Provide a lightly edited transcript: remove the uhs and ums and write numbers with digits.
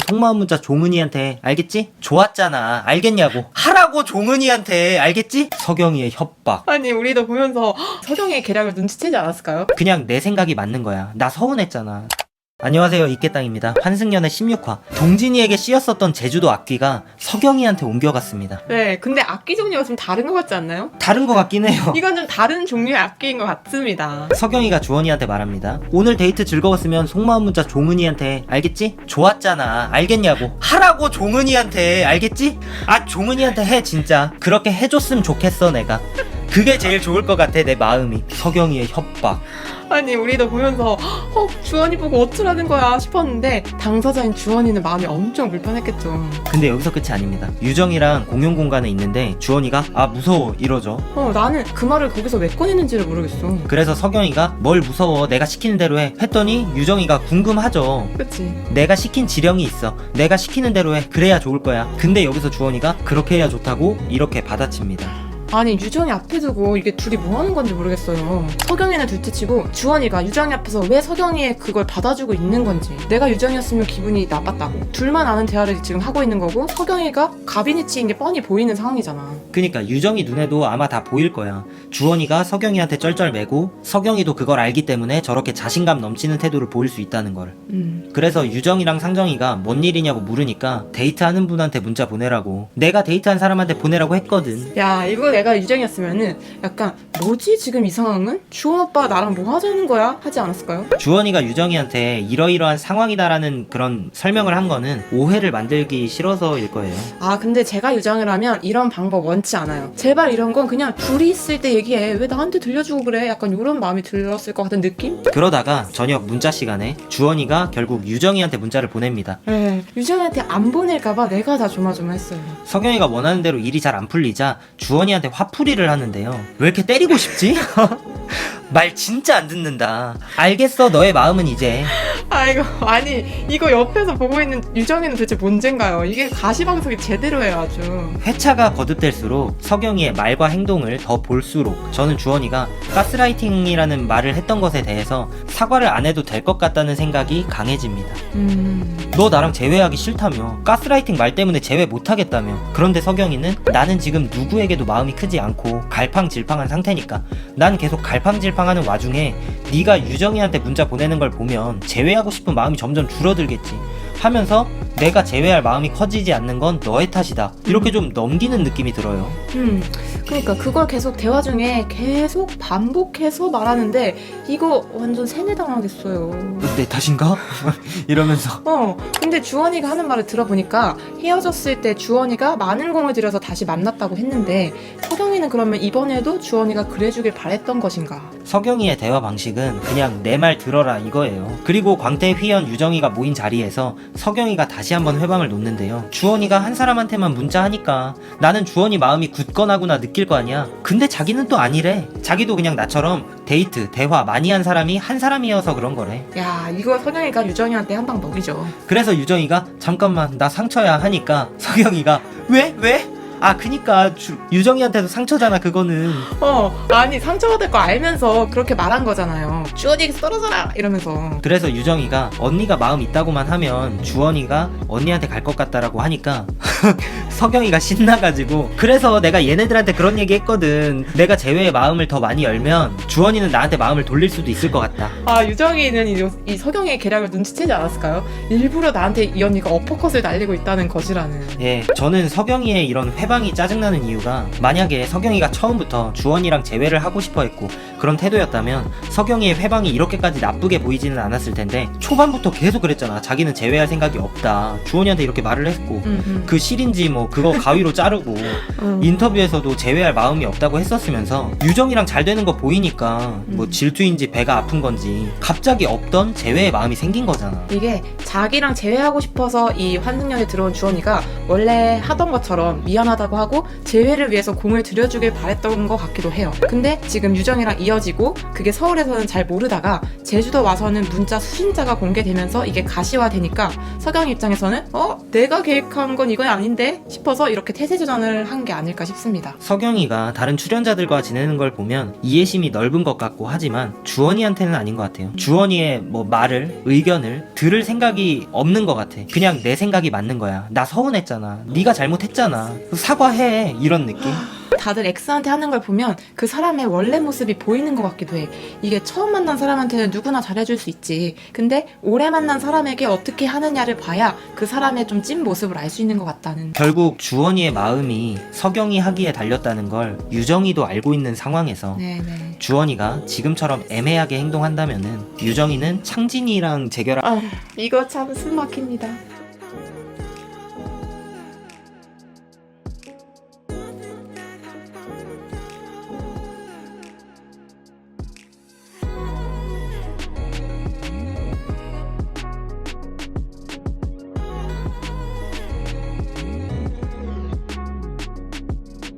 속마음 문자 종은이한테 알겠지? 좋았잖아 알겠냐고 하라고 종은이한테 알겠지? 서경이의 협박. 아니 우리도 보면서 서경이의 계략을 눈치채지 않았을까요? 그냥 내 생각이 맞는 거야. 나 서운했잖아. 안녕하세요, 이깨땅입니다. 환승연애 16화 동진이에게 씌었었던 제주도 악귀가 서경이한테 옮겨갔습니다. 네, 근데 악기 종류가 좀 다른 것 같지 않나요? 다른 것 같긴 해요. 이건 좀 다른 종류의 악기인 것 같습니다. 서경이가 주원이한테 말합니다. 오늘 데이트 즐거웠으면 속마음 문자 종은이한테 알겠지? 좋았잖아 알겠냐고 하라고 종은이한테 알겠지? 아 종은이한테 해 진짜. 그렇게 해줬으면 좋겠어 내가. 그게 제일 좋을 것 같아 내 마음이. 서경이의 협박. 아니 우리도 보면서 주원이 보고 어쩌라는 거야 싶었는데 당사자인 주원이는 마음이 엄청 불편했겠죠. 근데 여기서 끝이 아닙니다. 유정이랑 공용 공간에 있는데 주원이가 아 무서워 이러죠. 나는 그 말을 거기서 왜 꺼내는지를 모르겠어. 그래서 서경이가 뭘 무서워 내가 시키는 대로 해 했더니 유정이가 궁금하죠. 그치? 내가 시킨 지령이 있어. 내가 시키는 대로 해. 그래야 좋을 거야. 근데 여기서 주원이가 그렇게 해야 좋다고 이렇게 받아칩니다. 아니 유정이 앞에 두고 이게 둘이 뭐 하는 건지 모르겠어요. 서경이는 둘째치고 주원이가 유정이 앞에서 왜 서경이의 그걸 받아주고 있는 건지. 내가 유정이었으면 기분이 나빴다고. 둘만 아는 대화를 지금 하고 있는 거고 서경이가 가비니치인 게 뻔히 보이는 상황이잖아. 그니까 유정이 눈에도 아마 다 보일 거야. 주원이가 서경이한테 쩔쩔매고 서경이도 그걸 알기 때문에 저렇게 자신감 넘치는 태도를 보일 수 있다는 걸. 그래서 유정이랑 상정이가 뭔 일이냐고 물으니까 데이트하는 분한테 문자 보내라고. 내가 데이트한 사람한테 보내라고 했거든. 야 이거 내가 유정이었으면은 약간 뭐지 지금 이 상황은? 주원 오빠 나랑 뭐 하자는 거야? 하지 않았을까요? 주원이가 유정이한테 이러이러한 상황이다라는 그런 설명을 한 거는 오해를 만들기 싫어서일 거예요. 아 근데 제가 유정이라면 이런 방법 원치 않아요. 제발 이런 건 그냥 둘이 있을 때 얘기해. 왜 나한테 들려주고 그래? 약간 이런 마음이 들었을 것 같은 느낌? 그러다가 저녁 문자 시간에 주원이가 결국 유정이한테 문자를 보냅니다. 네, 유정이한테 안 보낼까봐 내가 다 조마조마했어요. 서경이가 원하는 대로 일이 잘 안 풀리자 주원이한테 화풀이를 하는데요. 왜 이렇게 때리고 싶지? 말 진짜 안 듣는다. 알겠어 너의 마음은 이제. 아이고 아니 이거 옆에서 보고 있는 유정이는 도대체 뭔젠가요? 이게 가시방송이 제대로 해요 아주. 회차가 거듭될수록 서경이의 말과 행동을 더 볼수록 저는 주원이가 가스라이팅이라는 말을 했던 것에 대해서 사과를 안 해도 될 것 같다는 생각이 강해집니다. 너 나랑 재회하기 싫다며. 가스라이팅 말 때문에 재회 못하겠다며. 그런데 서경이는 나는 지금 누구에게도 마음이 크지 않고 갈팡질팡한 상태니까 난 계속 갈팡질팡하는 와중에 네가 유정이한테 문자 보내는 걸 보면 재회하고 싶은 마음이 점점 줄어들겠지 하면서 내가 재회할 마음이 커지지 않는 건 너의 탓이다 이렇게 좀 넘기는 느낌이 들어요. 그러니까 그걸 계속 대화 중에 계속 반복해서 말하는데 이거 완전 세뇌당하겠어요. 내 탓인가? 이러면서 근데 주원이가 하는 말을 들어보니까 헤어졌을 때 주원이가 많은 공을 들여서 다시 만났다고 했는데 서경이는 그러면 이번에도 주원이가 그래주길 바랬던 것인가? 서경이의 대화 방식은 그냥 내 말 들어라 이거예요. 그리고 광태, 휘연, 유정이가 모인 자리에서 서경이가 다시 한번 회방을 놓는데요. 주원이가 한 사람한테만 문자하니까 나는 주원이 마음이 굳건하구나 느낄 거 아니야. 근데 자기는 또 아니래. 자기도 그냥 나처럼 데이트, 대화 많이 한 사람이 한 사람이어서 그런 거래. 야 이거 서경이가 유정이한테 한 방 먹이죠. 그래서 유정이가 잠깐만 나 상처야 하니까 서경이가 왜? 아 그니까 유정이한테도 상처잖아 그거는. 아니 상처받을 거 알면서 그렇게 말한 거잖아요. 주원이 떨어져라 이러면서. 그래서 유정이가 언니가 마음 있다고만 하면 주원이가 언니한테 갈 것 같다라고 하니까 서경이가 신나가지고 그래서 내가 얘네들한테 그런 얘기 했거든. 내가 재회의 마음을 더 많이 열면 주원이는 나한테 마음을 돌릴 수도 있을 것 같다. 아 유정이는 이 서경의 계략을 눈치채지 않았을까요? 일부러 나한테 이 언니가 어퍼컷을 날리고 있다는 것이라는. 예, 저는 서경이의 이런 회방이 짜증나는 이유가 만약에 서경이가 처음부터 주원이랑 재회를 하고 싶어 했고 그런 태도였다면 서경이의 회방이 이렇게까지 나쁘게 보이지는 않았을 텐데 초반부터 계속 그랬잖아. 자기는 재회할 생각이 없다. 주원이한테 이렇게 말을 했고 그 실인지 뭐 그거 가위로 자르고 인터뷰에서도 재회할 마음이 없다고 했었으면서 유정이랑 잘 되는 거 보이니까 뭐 질투인지 배가 아픈 건지 갑자기 없던 재회의 마음이 생긴 거잖아. 이게 자기랑 재회하고 싶어서 이 환승연에 들어온 주원이가 원래 하던 것처럼 미안하다 미안하다고 하고 재회를 위해서 공을 들여주길 바랬던 것 같기도 해요. 근데 지금 유정이랑 이어지고 그게 서울에서는 잘 모르다가 제주도 와서는 문자 수신자가 공개되면서 이게 가시화되니까 서경 입장에서는 내가 계획한 건 이건 아닌데 싶어서 이렇게 태세전환을 한 게 아닐까 싶습니다. 서경이가 다른 출연자들과 지내는 걸 보면 이해심이 넓은 것 같고 하지만 주원이한테는 아닌 것 같아요. 주원이의 말을, 의견을 들을 생각이 없는 것 같아. 그냥 내 생각이 맞는 거야. 나 서운했잖아. 네가 잘못했잖아. 사과해. 이런 느낌? 다들 X한테 하는 걸 보면 그 사람의 원래 모습이 보이는 것 같기도 해. 이게 처음 만난 사람한테는 누구나 잘해줄 수 있지. 근데 오래 만난 사람에게 어떻게 하느냐를 봐야 그 사람의 좀 찐 모습을 알 수 있는 것 같다는. 결국 주원이의 마음이 서경이 하기에 달렸다는 걸 유정이도 알고 있는 상황에서 네네. 주원이가 지금처럼 애매하게 행동한다면은 유정이는 창진이랑 재결합 이거 참 숨막힙니다.